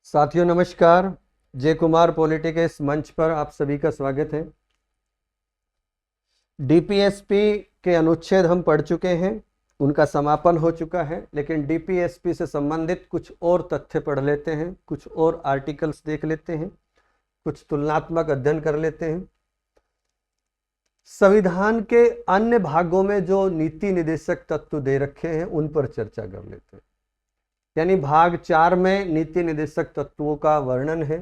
साथियों नमस्कार। जय कुमार पॉलिटिक इस मंच पर आप सभी का स्वागत है। डीपीएसपी के अनुच्छेद हम पढ़ चुके हैं, उनका समापन हो चुका है, लेकिन डीपीएसपी से संबंधित कुछ और तथ्य पढ़ लेते हैं, कुछ और आर्टिकल्स देख लेते हैं, कुछ तुलनात्मक अध्ययन कर लेते हैं। संविधान के अन्य भागों में जो नीति निर्देशक तत्व दे रखे हैं उन पर चर्चा कर लेते हैं। यानी भाग 4 में नीति निर्देशक तत्वों का वर्णन है।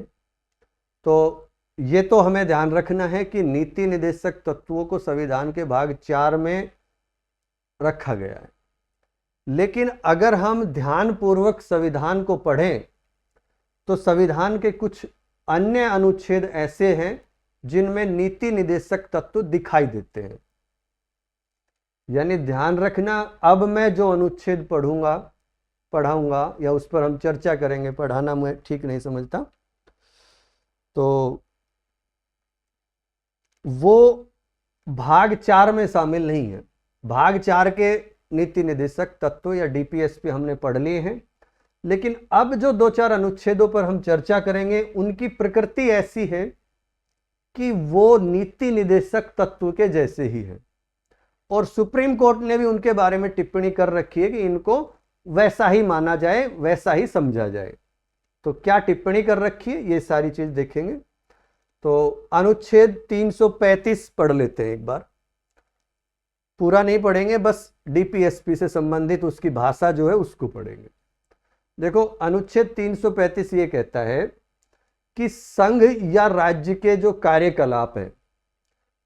तो ये तो हमें ध्यान रखना है कि नीति निर्देशक तत्वों को संविधान के भाग 4 में रखा गया है, लेकिन अगर हम ध्यानपूर्वक संविधान को पढ़ें तो संविधान के कुछ अन्य अनुच्छेद ऐसे हैं जिनमें नीति निर्देशक तत्व दिखाई देते हैं। यानी ध्यान रखना, अब मैं जो अनुच्छेद पढ़ाऊंगा या उस पर हम चर्चा करेंगे, पढ़ाना मैं ठीक नहीं समझता, तो वो भाग 4 में शामिल नहीं है। भाग 4 के नीति निर्देशक तत्व या डीपीएसपी हमने पढ़ लिए हैं, लेकिन अब जो 2-4 अनुच्छेदों पर हम चर्चा करेंगे उनकी प्रकृति ऐसी है कि वो नीति निर्देशक तत्व के जैसे ही है, और सुप्रीम कोर्ट ने भी उनके बारे में टिप्पणी कर रखी है कि इनको वैसा ही माना जाए, वैसा ही समझा जाए। तो क्या टिप्पणी कर रखी है, ये सारी चीज देखेंगे। तो अनुच्छेद 335 पढ़ लेते हैं एक बार, पूरा नहीं पढ़ेंगे, बस डीपीएसपी से संबंधित उसकी भाषा जो है उसको पढ़ेंगे। देखो, अनुच्छेद 335 ये कहता है कि संघ या राज्य के जो कार्यकलाप हैं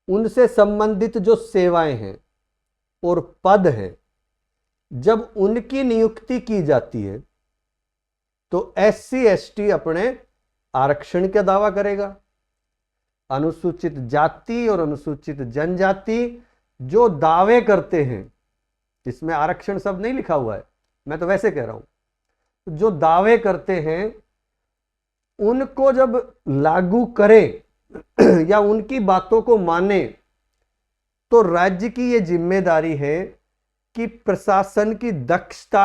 उनसे संबंधित जो सेवाएं हैं और पद हैं, जब उनकी नियुक्ति की जाती है तो एससी एसटी अपने आरक्षण का दावा करेगा। अनुसूचित जाति और अनुसूचित जनजाति जो दावे करते हैं, इसमें आरक्षण शब्द नहीं लिखा हुआ है, मैं तो वैसे कह रहा हूं, जो दावे करते हैं उनको जब लागू करे या उनकी बातों को माने, तो राज्य की यह जिम्मेदारी है कि प्रशासन की दक्षता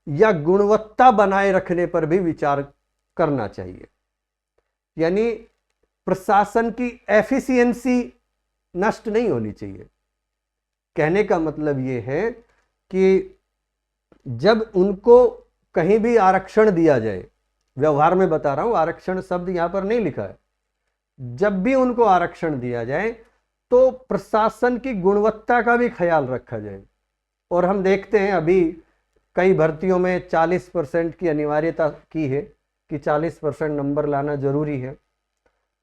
या गुणवत्ता बनाए रखने पर भी विचार करना चाहिए। यानी प्रशासन की एफिशिएंसी नष्ट नहीं होनी चाहिए। कहने का मतलब यह है कि जब उनको कहीं भी आरक्षण दिया जाए, व्यवहार में बता रहा हूं, आरक्षण शब्द यहां पर नहीं लिखा है, जब भी उनको आरक्षण दिया जाए तो प्रशासन की गुणवत्ता का भी ख्याल रखा जाए। और हम देखते हैं अभी कई भर्तियों में 40% की अनिवार्यता की है कि 40% नंबर लाना जरूरी है।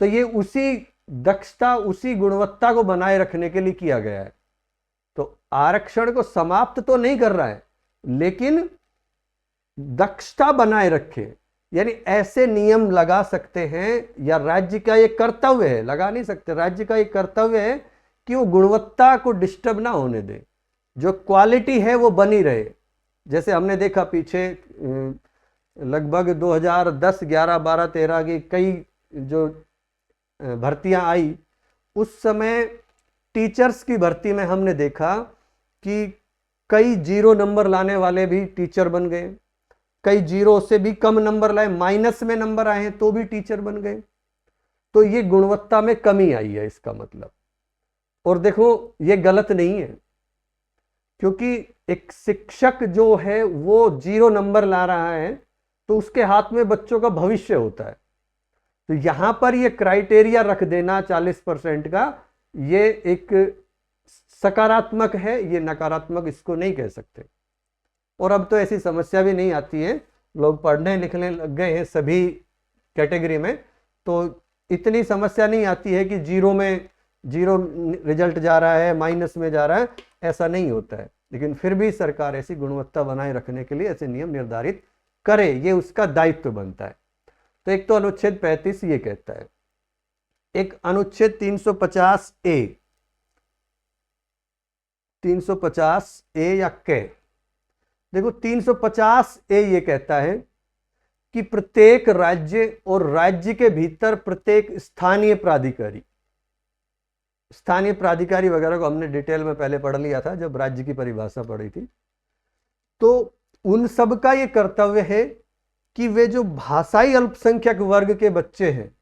तो ये उसी दक्षता, उसी गुणवत्ता को बनाए रखने के लिए किया गया है। तो आरक्षण को समाप्त तो नहीं कर रहा है, लेकिन दक्षता बनाए रखे। यानी ऐसे नियम लगा सकते हैं, या राज्य का ये कर्तव्य है, लगा नहीं सकते, राज्य का ये कर्तव्य है कि वो गुणवत्ता को डिस्टर्ब ना होने दे, जो क्वालिटी है वो बनी रहे। जैसे हमने देखा पीछे लगभग 2010, 11, 12, 13 की कई जो भर्तियां आई, उस समय टीचर्स की भर्ती में हमने देखा कि कई 0 नंबर लाने वाले भी टीचर बन गए, कई 0 से भी कम नंबर लाए, माइनस में नंबर आए हैं तो भी टीचर बन गए। तो ये गुणवत्ता में कमी आई है इसका मतलब। और देखो, ये गलत नहीं है, क्योंकि एक शिक्षक जो है वो 0 नंबर ला रहा है तो उसके हाथ में बच्चों का भविष्य होता है। तो यहां पर ये क्राइटेरिया रख देना 40% का, ये एक सकारात्मक है, ये नकारात्मक इसको नहीं कह सकते। और अब तो ऐसी समस्या भी नहीं आती है, लोग पढ़ने लिखने लग गए हैं सभी कैटेगरी में, तो इतनी समस्या नहीं आती है कि 0 रिजल्ट जा रहा है, माइनस में जा रहा है, ऐसा नहीं होता है। लेकिन फिर भी सरकार ऐसी गुणवत्ता बनाए रखने के लिए ऐसे नियम निर्धारित करे, ये उसका दायित्व बनता है। तो एक तो अनुच्छेद 35 ये कहता है। एक अनुच्छेद 350 ए या के। देखो, 350 ए ये कहता है कि प्रत्येक राज्य और राज्य के भीतर प्रत्येक स्थानीय प्राधिकारी वगैरह को हमने डिटेल में पहले पढ़ लिया था जब राज्य की परिभाषा पढ़ी थी। तो उन सब का ये कर्तव्य है कि वे जो भाषाई अल्पसंख्यक वर्ग के बच्चे हैं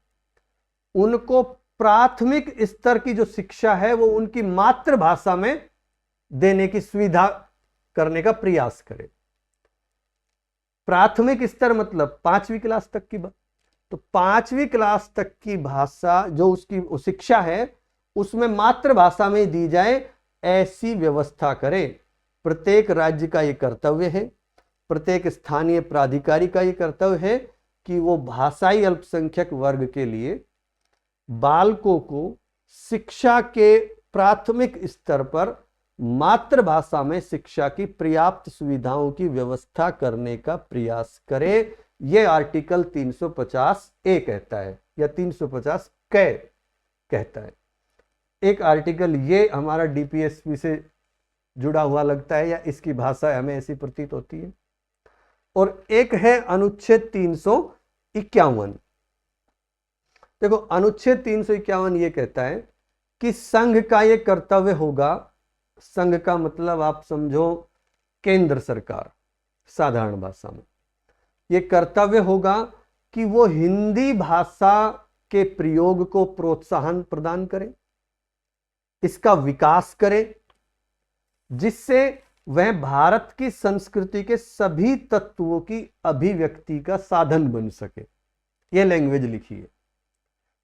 उनको प्राथमिक स्तर की जो शिक्षा है वो उनकी मातृभाषा में देने की सुविधा करने का प्रयास करें। प्राथमिक स्तर मतलब 5वीं क्लास तक की बात। तो 5वीं क्लास तक की भाषा जो उसकी शिक्षा है उसमें मातृभाषा में दी जाए, ऐसी व्यवस्था करे। प्रत्येक राज्य का यह कर्तव्य है, प्रत्येक स्थानीय प्राधिकारी का यह कर्तव्य है कि वो भाषाई अल्पसंख्यक वर्ग के लिए बालकों को शिक्षा के प्राथमिक स्तर पर मातृभाषा में शिक्षा की पर्याप्त सुविधाओं की व्यवस्था करने का प्रयास करे। यह आर्टिकल 350A कहता है या 350 क कहता है। एक आर्टिकल ये हमारा डीपीएसपी से जुड़ा हुआ लगता है या इसकी भाषा हमें ऐसी प्रतीत होती है। और एक है अनुच्छेद 351। देखो अनुच्छेद 351 ये कहता है कि संघ का ये कर्तव्य होगा, संघ का मतलब आप समझो केंद्र सरकार, साधारण भाषा में ये कर्तव्य होगा कि वो हिंदी भाषा के प्रयोग को प्रोत्साहन प्रदान करे, इसका विकास करे, जिससे वह भारत की संस्कृति के सभी तत्वों की अभिव्यक्ति का साधन बन सके। यह लैंग्वेज लिखी है,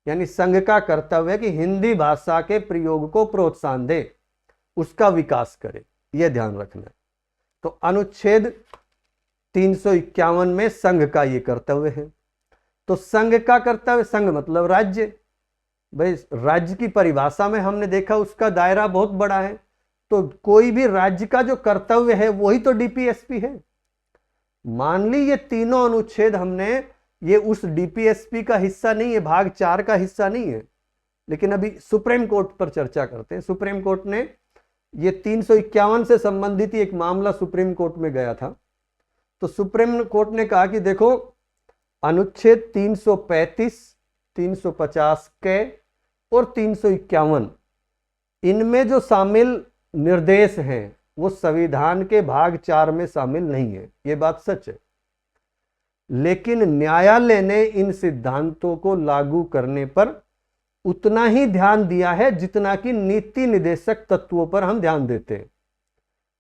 यानी संघ का कर्तव्य है कि हिंदी भाषा के प्रयोग को प्रोत्साहन दे, उसका विकास करे, यह ध्यान रखना है। तो अनुच्छेद 351 में संघ का यह कर्तव्य है। तो संघ का कर्तव्य, संघ मतलब राज्य, भाई राज्य की परिभाषा में हमने देखा उसका दायरा बहुत बड़ा है। तो कोई भी राज्य का जो कर्तव्य है वही तो डीपीएसपी है। मान ली ये तीनों अनुच्छेद हमने, ये उस डीपीएसपी का हिस्सा नहीं है, भाग 4 का हिस्सा नहीं है, लेकिन अभी सुप्रीम कोर्ट पर चर्चा करते हैं। सुप्रीम कोर्ट ने ये 351 से संबंधित एक मामला सुप्रीम कोर्ट में गया था। तो सुप्रीम कोर्ट ने कहा कि देखो अनुच्छेद 335, 350 के और 351 इनमें जो शामिल निर्देश हैं वो संविधान के भाग 4 में शामिल नहीं है, ये बात सच है। लेकिन न्यायालय ने इन सिद्धांतों को लागू करने पर उतना ही ध्यान दिया है जितना कि नीति निदेशक तत्वों पर हम ध्यान देते हैं।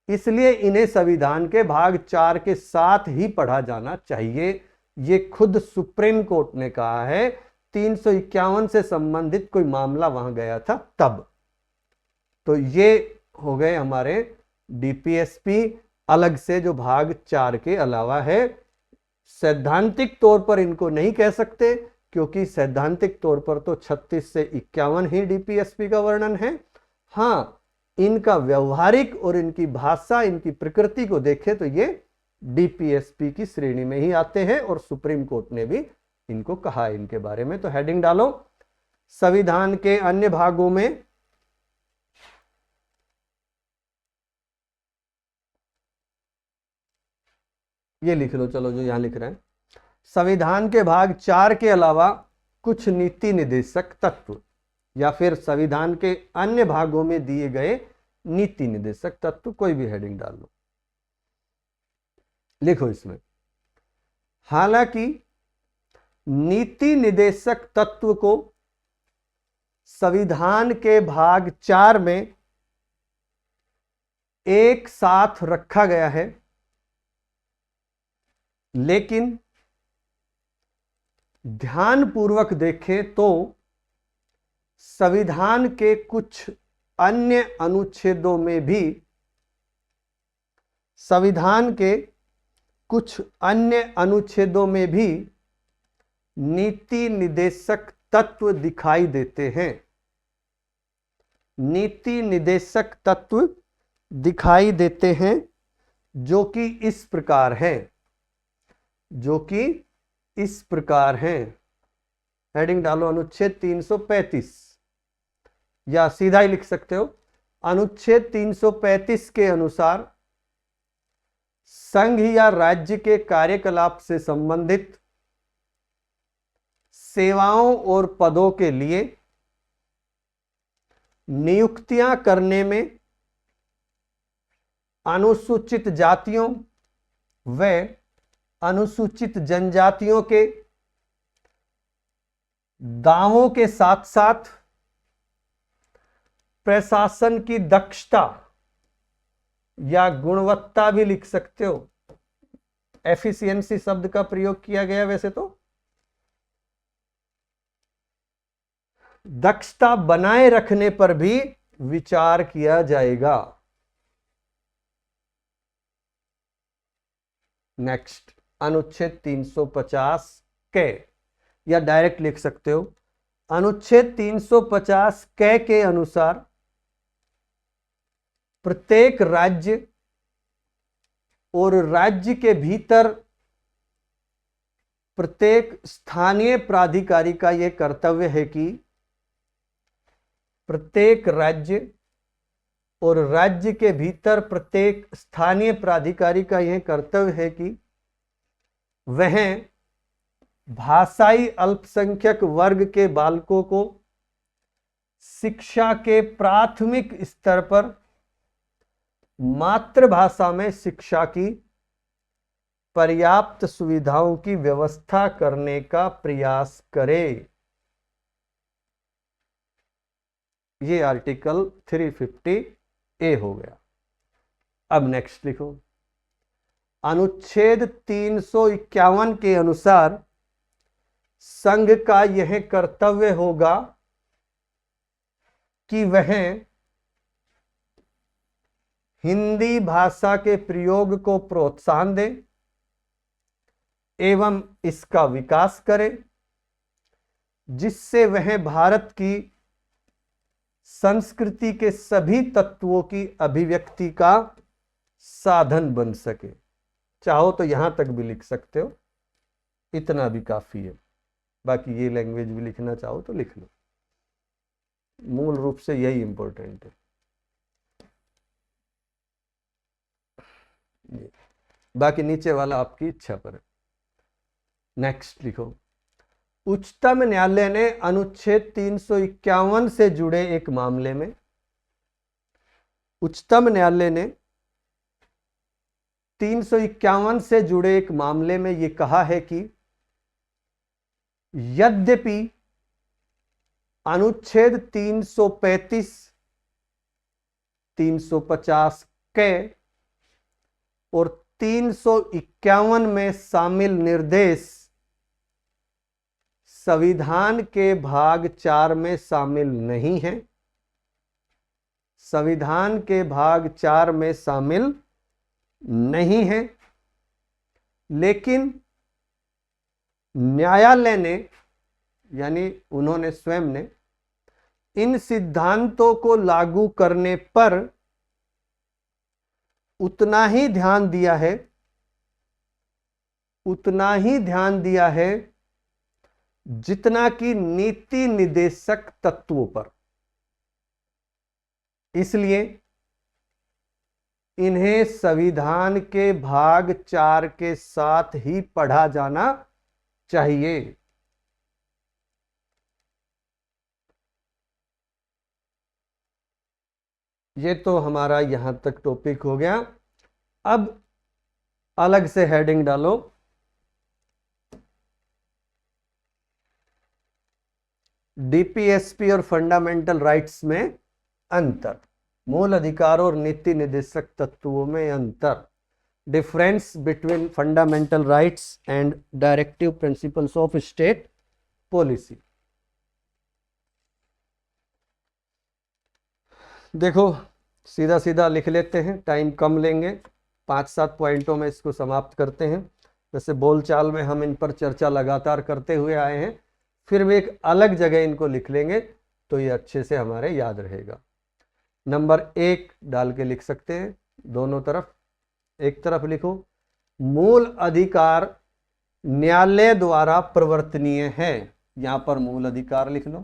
इसलिए इन्हें संविधान के भाग 4 के साथ ही पढ़ा जाना चाहिए। ये खुद सुप्रीम कोर्ट ने कहा है। 351 से संबंधित कोई मामला वहां गया था तब। तो ये हो गए हमारे डीपीएसपी अलग से जो भाग 4 के अलावा है। सैद्धांतिक तौर पर इनको नहीं कह सकते क्योंकि सैद्धांतिक तौर पर तो 36 से 51 ही डीपीएसपी का वर्णन है। हाँ, इनका व्यवहारिक और इनकी भाषा, इनकी प्रकृति को देखें तो ये डीपीएसपी की श्रेणी में ही आते हैं और सुप्रीम कोर्ट ने भी इनको कहा है इनके बारे में। तो हेडिंग डालो, संविधान के अन्य भागों में ये लिख लो, चलो जो यहां लिख रहे हैं, संविधान के भाग 4 के अलावा कुछ नीति निदेशक तत्व या फिर संविधान के अन्य भागों में दिए गए नीति निदेशक तत्व, कोई भी हेडिंग डाल लो, लिखो इसमें। हालांकि नीति निदेशक तत्व को संविधान के भाग 4 में एक साथ रखा गया है, लेकिन ध्यानपूर्वक देखें तो संविधान के कुछ अन्य अनुच्छेदों में भी, संविधान के कुछ अन्य अनुच्छेदों में भी नीति निदेशक तत्व दिखाई देते हैं। नीति निदेशक तत्व दिखाई देते हैं जो कि इस प्रकार है, जो कि इस प्रकार है। हेडिंग डालो अनुच्छेद 335 या सीधा ही लिख सकते हो। अनुच्छेद 335 के अनुसार संघ या राज्य के कार्यकलाप से संबंधित सेवाओं और पदों के लिए नियुक्तियां करने में अनुसूचित जातियों व अनुसूचित जनजातियों के दावों के साथ साथ प्रशासन की दक्षता या गुणवत्ता भी लिख सकते हो। एफिशिएंसी शब्द का प्रयोग किया गया वैसे तो। दक्षता बनाए रखने पर भी विचार किया जाएगा। नेक्स्ट, अनुच्छेद 350 के, या डायरेक्ट लिख सकते हो, अनुच्छेद 350 के अनुसार प्रत्येक राज्य और राज्य के भीतर प्रत्येक स्थानीय प्राधिकारी का यह कर्तव्य है कि प्रत्येक राज्य और राज्य के भीतर प्रत्येक स्थानीय प्राधिकारी का यह कर्तव्य है कि वह भाषाई अल्पसंख्यक वर्ग के बालकों को शिक्षा के प्राथमिक स्तर पर मातृभाषा में शिक्षा की पर्याप्त सुविधाओं की व्यवस्था करने का प्रयास करे। ये आर्टिकल 350A हो गया। अब नेक्स्ट लिखो, अनुच्छेद 351 के अनुसार संघ का यह कर्तव्य होगा कि वह हिंदी भाषा के प्रयोग को प्रोत्साहन दे एवं इसका विकास करे, जिससे वह भारत की संस्कृति के सभी तत्वों की अभिव्यक्ति का साधन बन सके। चाहो तो यहां तक भी लिख सकते हो, इतना भी काफी है। बाकी ये लैंग्वेज भी लिखना चाहो तो लिख लो, मूल रूप से यही इंपॉर्टेंट है। बाकी नीचे वाला आपकी इच्छा पर है। नेक्स्ट लिखो, उच्चतम न्यायालय ने अनुच्छेद 351 से जुड़े एक मामले में, उच्चतम न्यायालय ने 351 से जुड़े एक मामले में यह कहा है कि यद्यपि अनुच्छेद 335, 350 के और 351 में शामिल निर्देश संविधान के भाग 4 में शामिल नहीं है, संविधान के भाग 4 में शामिल नहीं है, लेकिन न्यायालय ने, यानी उन्होंने स्वयं ने, इन सिद्धांतों को लागू करने पर उतना ही ध्यान दिया है, उतना ही ध्यान दिया है जितना कि नीति निर्देशक तत्वों पर। इसलिए इन्हें संविधान के भाग 4 के साथ ही पढ़ा जाना चाहिए। ये तो हमारा यहां तक टॉपिक हो गया। अब अलग से हेडिंग डालो, डीपीएसपी और फंडामेंटल राइट्स में अंतर, मूल अधिकार और नीति निर्देशक तत्वों में अंतर, difference between fundamental rights and directive principles of state policy. देखो सीधा सीधा लिख लेते हैं, टाइम कम लेंगे, 5-7 पॉइंटों में इसको समाप्त करते हैं। वैसे बोलचाल में हम इन पर चर्चा लगातार करते हुए आए हैं, फिर भी एक अलग जगह इनको लिख लेंगे तो ये अच्छे से हमारे याद रहेगा। नंबर 1 डाल के लिख सकते हैं, दोनों तरफ। एक तरफ लिखो, मूल अधिकार न्यायालय द्वारा प्रवर्तनीय है। यहां पर मूल अधिकार लिख लो,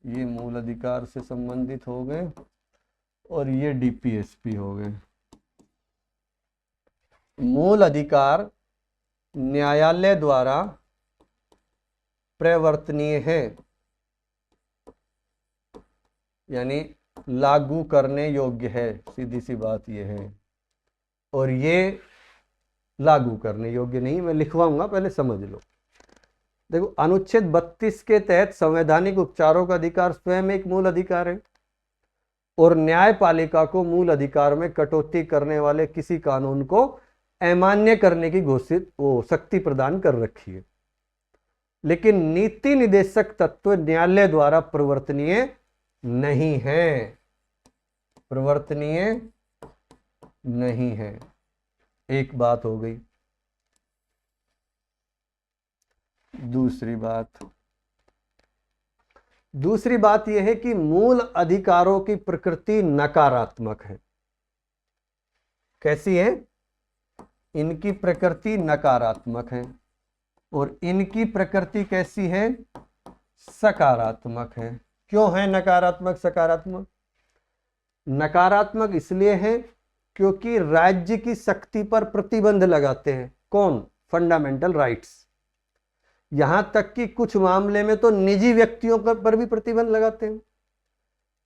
ये मूल अधिकार से संबंधित हो गए और ये डीपीएसपी हो गए। मूल अधिकार न्यायालय द्वारा प्रवर्तनीय है, यानी लागू करने योग्य है, सीधी सी बात यह है। और ये लागू करने योग्य नहीं। मैं लिखवाऊंगा, पहले समझ लो। देखो, अनुच्छेद 32 के तहत संवैधानिक उपचारों का अधिकार स्वयं एक मूल अधिकार है और न्यायपालिका को मूल अधिकार में कटौती करने वाले किसी कानून को अमान्य करने की घोषित शक्ति प्रदान कर रखी है। लेकिन नीति निदेशक तत्व न्यायालय द्वारा परिवर्तनीय नहीं है, परिवर्तनीय नहीं है। एक बात हो गई। दूसरी बात यह है कि मूल अधिकारों की प्रकृति नकारात्मक है। कैसी है? इनकी प्रकृति नकारात्मक है और इनकी प्रकृति कैसी है? सकारात्मक है। क्यों है नकारात्मक सकारात्मक? नकारात्मक इसलिए है क्योंकि राज्य की शक्ति पर प्रतिबंध लगाते हैं। कौन? Fundamental rights. यहां तक कि कुछ मामले में तो निजी व्यक्तियों पर भी प्रतिबंध लगाते हैं।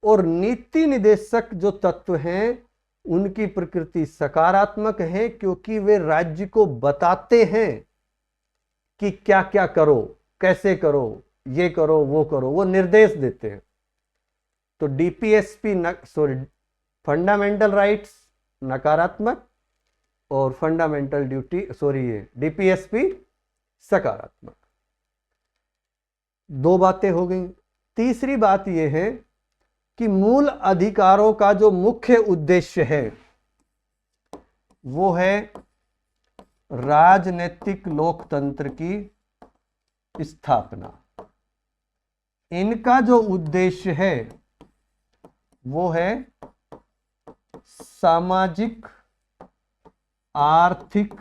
और नीति निदेशक जो तत्व हैं उनकी प्रकृति सकारात्मक है क्योंकि वे राज्य को बताते हैं कि क्या क्या करो, कैसे करो, ये करो, वो करो, वो निर्देश देते हैं। तो डीपीएसपी फंडामेंटल राइट्स नकारात्मक और फंडामेंटल ड्यूटी ये डीपीएसपी सकारात्मक। दो बातें हो गई। तीसरी बात यह है कि मूल अधिकारों का जो मुख्य उद्देश्य है वो है राजनीतिक लोकतंत्र की स्थापना। इनका जो उद्देश्य है वो है सामाजिक आर्थिक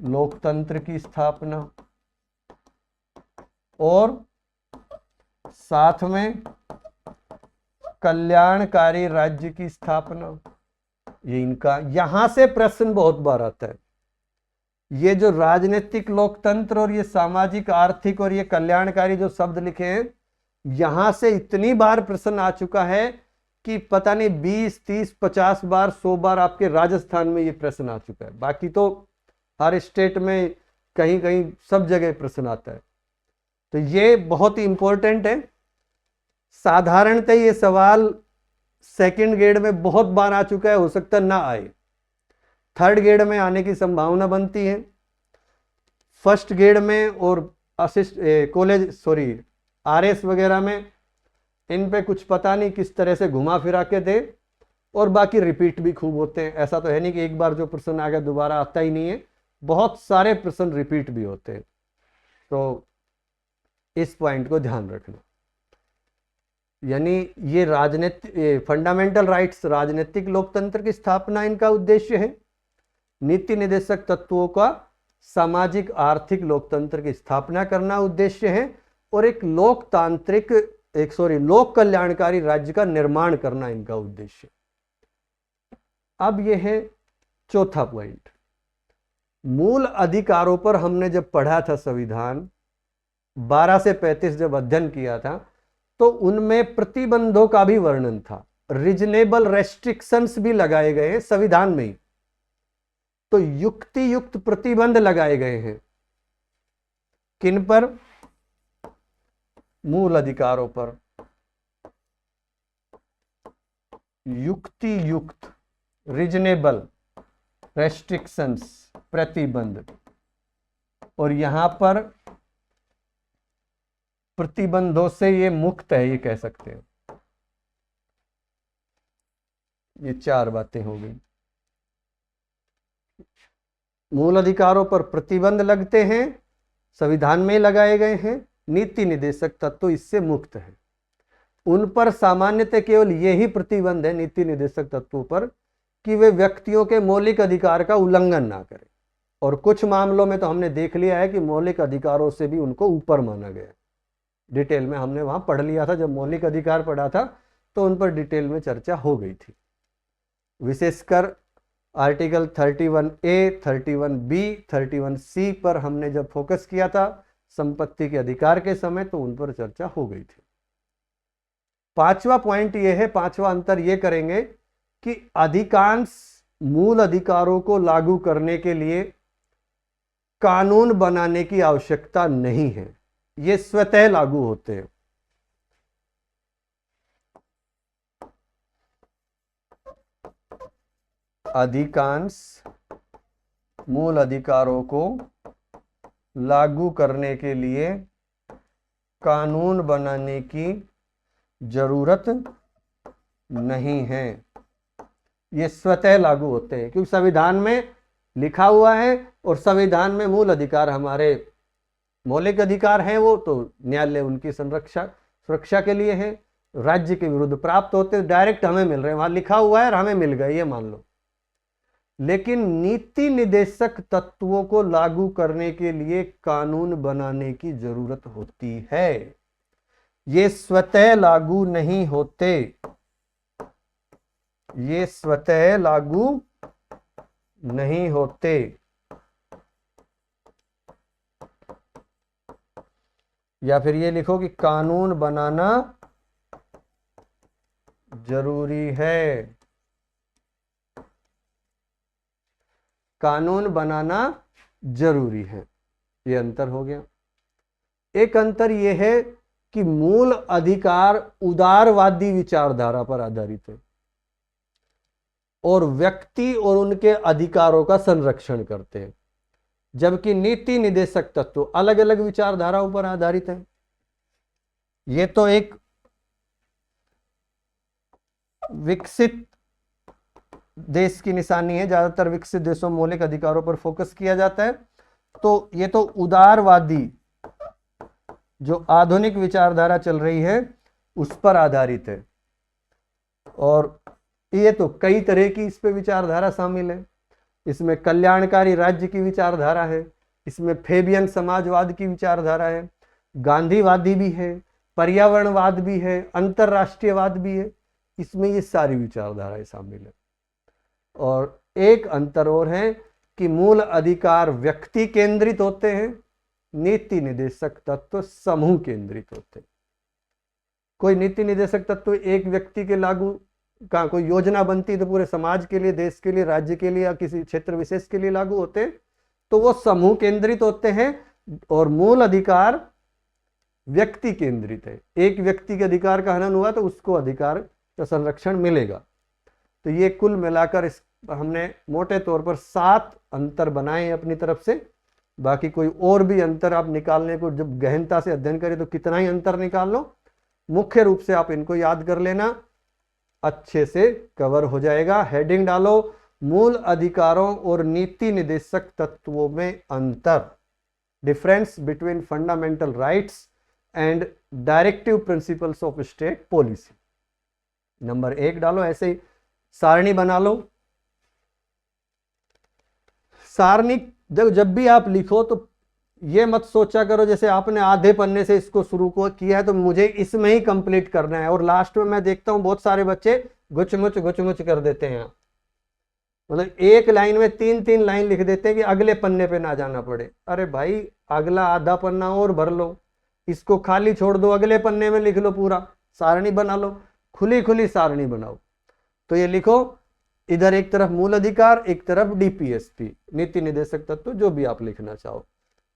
लोकतंत्र की स्थापना और साथ में कल्याणकारी राज्य की स्थापना। ये इनका, यहां से प्रश्न बहुत बार आता है। ये जो राजनीतिक लोकतंत्र और ये सामाजिक आर्थिक और ये कल्याणकारी जो शब्द लिखे हैं, यहां से इतनी बार प्रश्न आ चुका है कि पता नहीं 20, 30, 50 बार, 100 बार आपके राजस्थान में ये प्रश्न आ चुका है। बाकी तो हर स्टेट में कहीं कहीं सब जगह प्रश्न आता है। तो ये बहुत ही इंपॉर्टेंट है। साधारणतः ये सवाल सेकंड ग्रेड में बहुत बार आ चुका है, हो सकता है ना आए। थर्ड ग्रेड में आने की संभावना बनती है। फर्स्ट ग्रेड में और कॉलेज आरएस वगैरह में इन पे कुछ पता नहीं किस तरह से घुमा फिरा के दे, और बाकी रिपीट भी खूब होते हैं। ऐसा तो है नहीं कि एक बार जो प्रश्न आ गया दोबारा आता ही नहीं है, बहुत सारे प्रश्न रिपीट भी होते हैं। तो इस पॉइंट को ध्यान रखना। यानी ये राजनीतिक फंडामेंटल राइट्स राजनीतिक लोकतंत्र की स्थापना इनका उद्देश्य है। नीति निदेशक तत्वों का सामाजिक आर्थिक लोकतंत्र की स्थापना करना उद्देश्य है और एक लोक कल्याणकारी राज्य का निर्माण करना इनका उद्देश्य। अब यह है चौथा पॉइंट। मूल अधिकारों पर हमने जब पढ़ा था संविधान 12 से 35 जब अध्ययन किया था, तो उनमें प्रतिबंधों का भी वर्णन था। रीजनेबल रेस्ट्रिक्शंस भी लगाए गए हैं संविधान में ही। तो युक्ति युक्त प्रतिबंध लगाए गए हैं। किन पर? मूल अधिकारों पर युक्ति युक्त रीजनेबल रेस्ट्रिक्शंस प्रतिबंध, और यहां पर प्रतिबंधों से ये मुक्त है, ये कह सकते हैं। ये चार बातें हो गई। मूल अधिकारों पर प्रतिबंध लगते हैं, संविधान में लगाए गए हैं। नीति निदेशक तत्व इससे मुक्त है। उन पर सामान्यतः केवल यही प्रतिबंध है नीति निदेशक तत्वों पर कि वे व्यक्तियों के मौलिक अधिकार का उल्लंघन ना करें। और कुछ मामलों में तो हमने देख लिया है कि मौलिक अधिकारों से भी उनको ऊपर माना गया। डिटेल में हमने वहां पढ़ लिया था, जब मौलिक अधिकार पढ़ा था तो उन पर डिटेल में चर्चा हो गई थी। विशेषकर आर्टिकल 31A, 31B, 31C पर हमने जब फोकस किया था संपत्ति के अधिकार के समय, तो उन पर चर्चा हो गई थी। पांचवा पॉइंट ये है, पांचवा अंतर ये करेंगे कि अधिकांश मूल अधिकारों को लागू करने के लिए कानून बनाने की आवश्यकता नहीं है, ये स्वतः लागू होते हैं। अधिकांश मूल अधिकारों को लागू करने के लिए कानून बनाने की जरूरत नहीं है, ये स्वतः लागू होते हैं, क्योंकि संविधान में लिखा हुआ है और संविधान में मूल अधिकार हमारे मौलिक अधिकार हैं, वो तो न्यायालय उनकी सुरक्षा के लिए है। राज्य के विरुद्ध प्राप्त होते डायरेक्ट हमें मिल रहे हैं, वहां लिखा हुआ है और हमें मिल गए, ये मान लो। लेकिन नीति निदेशक तत्वों को लागू करने के लिए कानून बनाने की जरूरत होती है, ये स्वतः लागू नहीं होते, ये स्वतः लागू नहीं होते। या फिर ये लिखो कि कानून बनाना जरूरी है, कानून बनाना जरूरी है, ये अंतर हो गया। एक अंतर यह है कि मूल अधिकार उदारवादी विचारधारा पर आधारित है और व्यक्ति और उनके अधिकारों का संरक्षण करते हैं, जबकि नीति निदेशक तत्व अलग अलग विचारधाराओं पर आधारित है। ये तो एक विकसित देश की निशानी है, ज्यादातर विकसित देशों में मौलिक अधिकारों पर फोकस किया जाता है। तो ये तो उदारवादी जो आधुनिक विचारधारा चल रही है उस पर आधारित है, और ये तो कई तरह की इस पे विचारधारा शामिल है। इसमें कल्याणकारी राज्य की विचारधारा है, इसमें फेबियन समाजवाद की विचारधारा है, गांधीवादी भी है, पर्यावरणवाद भी है, अंतरराष्ट्रीयवाद भी है, इसमें ये सारी विचारधाराएं शामिल है। और एक अंतर और है कि मूल अधिकार व्यक्ति केंद्रित होते हैं, नीति निदेशक तत्व समूह केंद्रित होते हैं। कोई नीति निदेशक तत्व एक व्यक्ति के लागू का कोई योजना बनती तो पूरे समाज के लिए, देश के लिए, राज्य के लिए या किसी क्षेत्र विशेष के लिए लागू होते, तो वो समूह केंद्रित होते हैं। और मूल अधिकार व्यक्ति केंद्रित है, एक व्यक्ति के अधिकार का हनन हुआ तो उसको अधिकार का संरक्षण मिलेगा। तो ये कुल मिलाकर हमने मोटे तौर पर 7 अंतर बनाए हैं अपनी तरफ से। बाकी कोई और भी अंतर आप निकालने को जब गहनता से अध्ययन करें तो कितना ही अंतर निकाल लो, मुख्य रूप से आप इनको याद कर लेना, अच्छे से कवर हो जाएगा। हेडिंग डालो, मूल अधिकारों और नीति निदेशक तत्वों में अंतर, difference between fundamental rights and directive principles of state policy. Number 1 डालो, ऐसे ही सारणी बना लो। सारणी जब भी आप लिखो तो ये मत सोचा करो जैसे आपने आधे पन्ने से इसको शुरू को किया है तो मुझे इसमें ही कंप्लीट करना है, और लास्ट में मैं देखता हूं बहुत सारे बच्चे गुचमुच कर देते हैं, मतलब एक लाइन में 3-3 लाइन लिख देते हैं कि अगले पन्ने पे ना जाना पड़े। अरे भाई अगला आधा पन्ना और भर लो, इसको खाली छोड़ दो, अगले पन्ने में लिख लो, पूरा सारणी बना लो, खुली सारणी बनाओ। तो ये लिखो, इधर एक तरफ मूल अधिकार, एक तरफ डीपीएसपी नीति निदेशक तत्व, जो भी आप लिखना चाहो।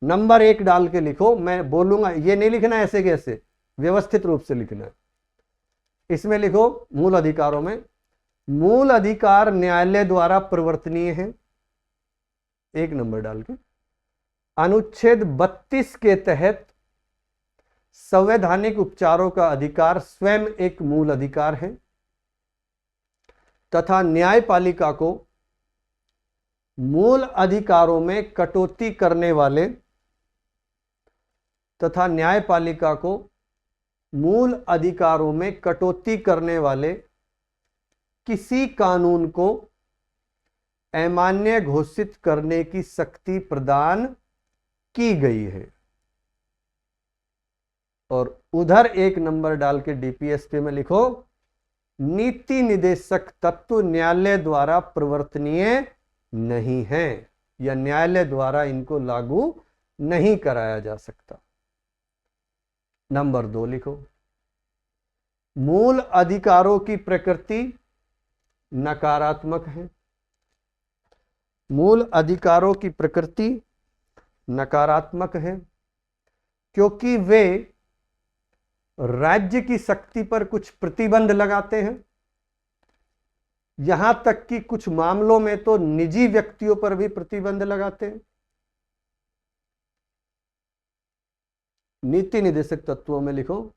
नंबर 1 डाल के लिखो, मैं बोलूंगा, ये नहीं लिखना ऐसे कैसे, व्यवस्थित रूप से लिखना है। इसमें लिखो मूल अधिकारों में, मूल अधिकार न्यायालय द्वारा परिवर्तनीय है, 1 नंबर डाल के। अनुच्छेद 32 के तहत संवैधानिक उपचारों का अधिकार स्वयं एक मूल अधिकार है तथा न्यायपालिका को मूल अधिकारों में कटौती करने वाले तथा न्यायपालिका को मूल अधिकारों में कटौती करने वाले किसी कानून को अमान्य घोषित करने की शक्ति प्रदान की गई है। और उधर 1 नंबर डाल के डीपीएसपी में लिखो, नीति निदेशक तत्व न्यायालय द्वारा परिवर्तनीय नहीं है या न्यायालय द्वारा इनको लागू नहीं कराया जा सकता। नंबर 2 लिखो, मूल अधिकारों की प्रकृति नकारात्मक है मूल अधिकारों की प्रकृति नकारात्मक है क्योंकि वे राज्य की शक्ति पर कुछ प्रतिबंध लगाते हैं, यहां तक कि कुछ मामलों में तो निजी व्यक्तियों पर भी प्रतिबंध लगाते हैं। नीति निदेशक तत्वों में लिखो,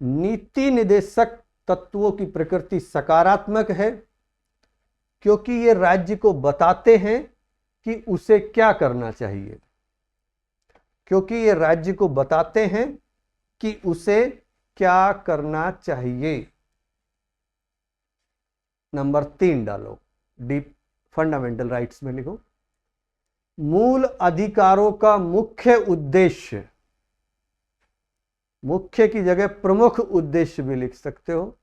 नीति निदेशक तत्वों की प्रकृति सकारात्मक है क्योंकि ये राज्य को बताते हैं कि उसे क्या करना चाहिए, क्योंकि ये राज्य को बताते हैं कि उसे क्या करना चाहिए। नंबर 3 डालो, डीप फंडामेंटल राइट्स में लिखो, मूल अधिकारों का मुख्य उद्देश्य, मुख्य की जगह प्रमुख उद्देश्य भी लिख सकते हो,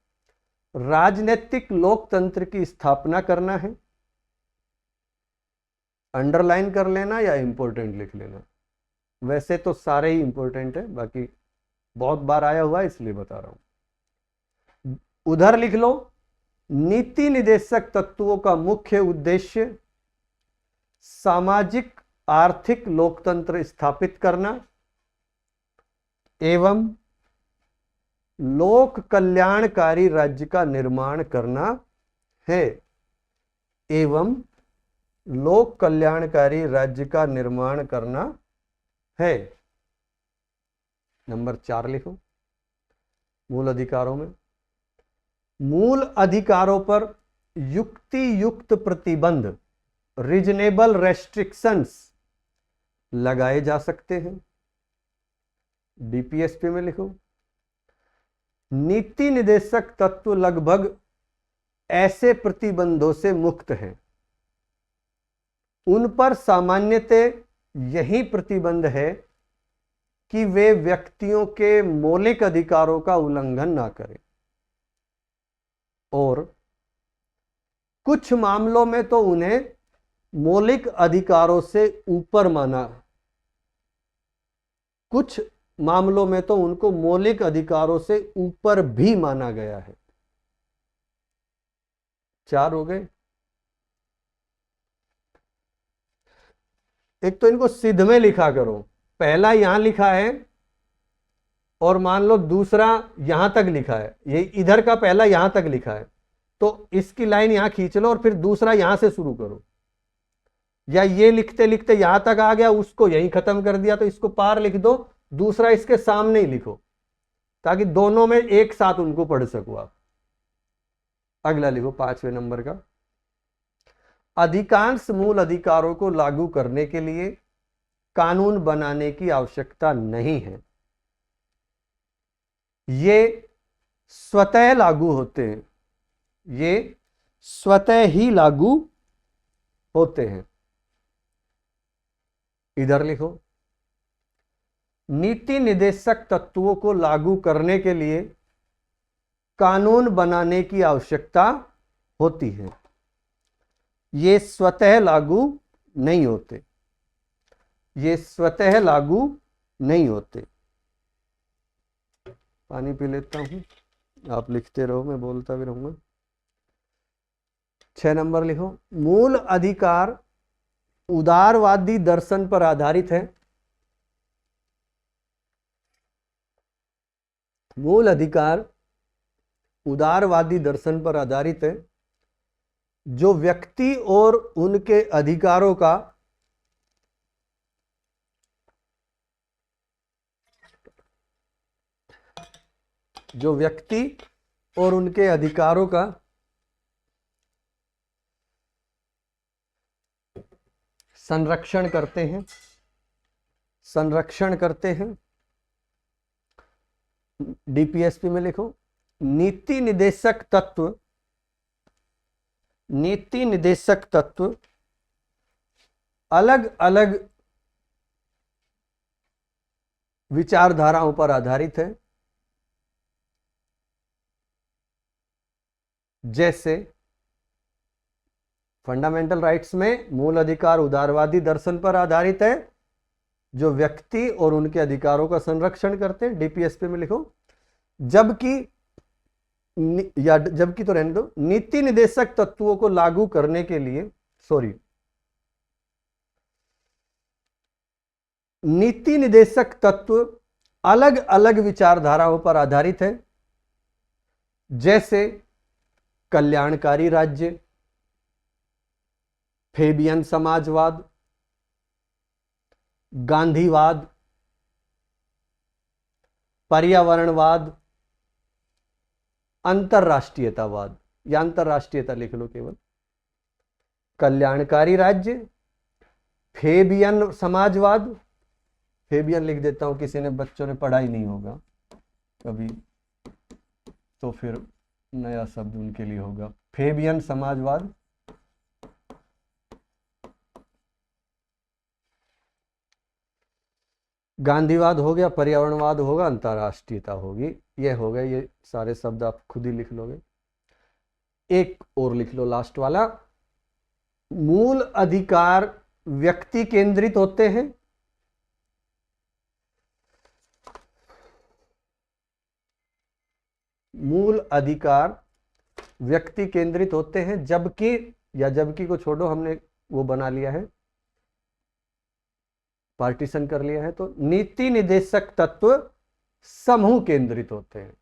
राजनीतिक लोकतंत्र की स्थापना करना है। अंडरलाइन कर लेना या इंपॉर्टेंट लिख लेना, वैसे तो सारे ही इंपॉर्टेंट है, बाकी बहुत बार आया हुआ है इसलिए बता रहा हूं। उधर लिख लो, नीति निदेशक तत्वों का मुख्य उद्देश्य सामाजिक आर्थिक लोकतंत्र स्थापित करना एवं लोक कल्याणकारी राज्य का निर्माण करना है, एवं लोक कल्याणकारी राज्य का निर्माण करना है। नंबर 4 लिखो, मूल अधिकारों में मूल अधिकारों पर युक्ति युक्त प्रतिबंध, रीजनेबल रेस्ट्रिक्शंस लगाए जा सकते हैं। डीपीएसपी में लिखो, नीति निदेशक तत्व लगभग ऐसे प्रतिबंधों से मुक्त हैं, उन पर सामान्यतः यही प्रतिबंध है कि वे व्यक्तियों के मौलिक अधिकारों का उल्लंघन ना करें, और कुछ मामलों में तो उन्हें मौलिक अधिकारों से ऊपर माना, कुछ मामलों में तो उनको मौलिक अधिकारों से ऊपर भी माना गया है। 4 हो गए। एक तो इनको सिद्ध में लिखा करो, पहला यहां लिखा है और मान लो दूसरा यहां तक लिखा है, ये इधर का पहला यहां तक लिखा है, तो इसकी लाइन यहां खींच लो और फिर दूसरा यहां से शुरू करो, या ये लिखते लिखते यहां तक आ गया, उसको यहीं खत्म कर दिया तो इसको पार लिख दो, दूसरा इसके सामने ही लिखो, ताकि दोनों में एक साथ उनको पढ़ सको आप। अगला लिखो 5वें नंबर का, अधिकांश मूल अधिकारों को लागू करने के लिए कानून बनाने की आवश्यकता नहीं है, ये स्वतः लागू होते हैं, ये स्वतः ही लागू होते हैं। इधर लिखो, नीति निदेशक तत्वों को लागू करने के लिए कानून बनाने की आवश्यकता होती है, ये स्वतः लागू नहीं होते, ये स्वतः लागू नहीं होते। पानी पी लेता हूं, आप लिखते रहो, मैं बोलता भी रहूंगा। 6 नंबर लिखो, मूल अधिकार उदारवादी दर्शन पर आधारित है। मूल अधिकार उदारवादी दर्शन पर आधारित है, जो व्यक्ति और उनके अधिकारों का संरक्षण करते हैं। डीपीएसपी में लिखो, नीति निदेशक तत्व अलग अलग विचारधाराओं पर आधारित है, जैसे फंडामेंटल राइट्स में मूल अधिकार उदारवादी दर्शन पर आधारित है, जो व्यक्ति और उनके अधिकारों का संरक्षण करते हैं। डीपीएसपी में लिखो, जबकि तो रहने दो, नीति निदेशक तत्वों को लागू करने के लिए नीति निदेशक तत्व अलग अलग विचारधाराओं पर आधारित है, जैसे कल्याणकारी राज्य, फेबियन समाजवाद, गांधीवाद, पर्यावरणवाद, अंतरराष्ट्रीयतावाद, या अंतरराष्ट्रीयता लिख लो केवल। कल्याणकारी राज्य, फेबियन समाजवाद, फेबियन लिख देता हूं, किसी ने बच्चों ने पढ़ा ही नहीं होगा कभी, तो फिर नया शब्द उनके लिए होगा, फेबियन समाजवाद। गांधीवाद हो गया, पर्यावरणवाद होगा, अंतरराष्ट्रीयता होगी, ये हो गए, ये सारे शब्द आप खुद ही लिख लोगे। एक और लिख लो लास्ट वाला, मूल अधिकार व्यक्ति केंद्रित होते हैं, मूल अधिकार व्यक्ति केंद्रित होते हैं, जबकि, या जबकि को छोड़ो, हमने वो बना लिया है, पार्टीशन कर लिया है, तो नीति निदेशक तत्व समूह केंद्रित होते हैं।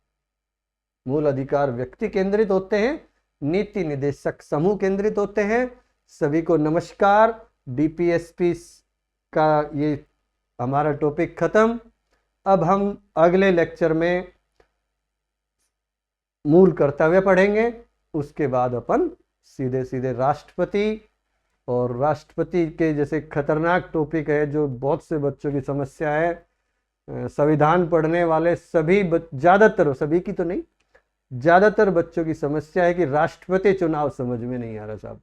मूल अधिकार व्यक्ति केंद्रित होते हैं, नीति निदेशक समूह केंद्रित होते हैं। सभी को नमस्कार। डीपीएसपी का ये हमारा टॉपिक खत्म। अब हम अगले लेक्चर में मूल कर्तव्य पढ़ेंगे, उसके बाद अपन सीधे सीधे राष्ट्रपति, और राष्ट्रपति के जैसे खतरनाक टॉपिक है जो बहुत से बच्चों की समस्या है। संविधान पढ़ने वाले सभी ज़्यादातर, सभी की तो नहीं, ज़्यादातर बच्चों की समस्या है कि राष्ट्रपति चुनाव समझ में नहीं आ रहा साहब।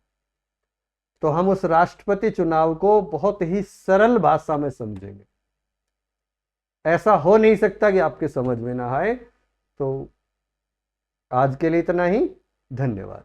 तो हम उस राष्ट्रपति चुनाव को बहुत ही सरल भाषा में समझेंगे। ऐसा हो नहीं सकता कि आपके समझ में ना आए। तो आज के लिए इतना ही, धन्यवाद।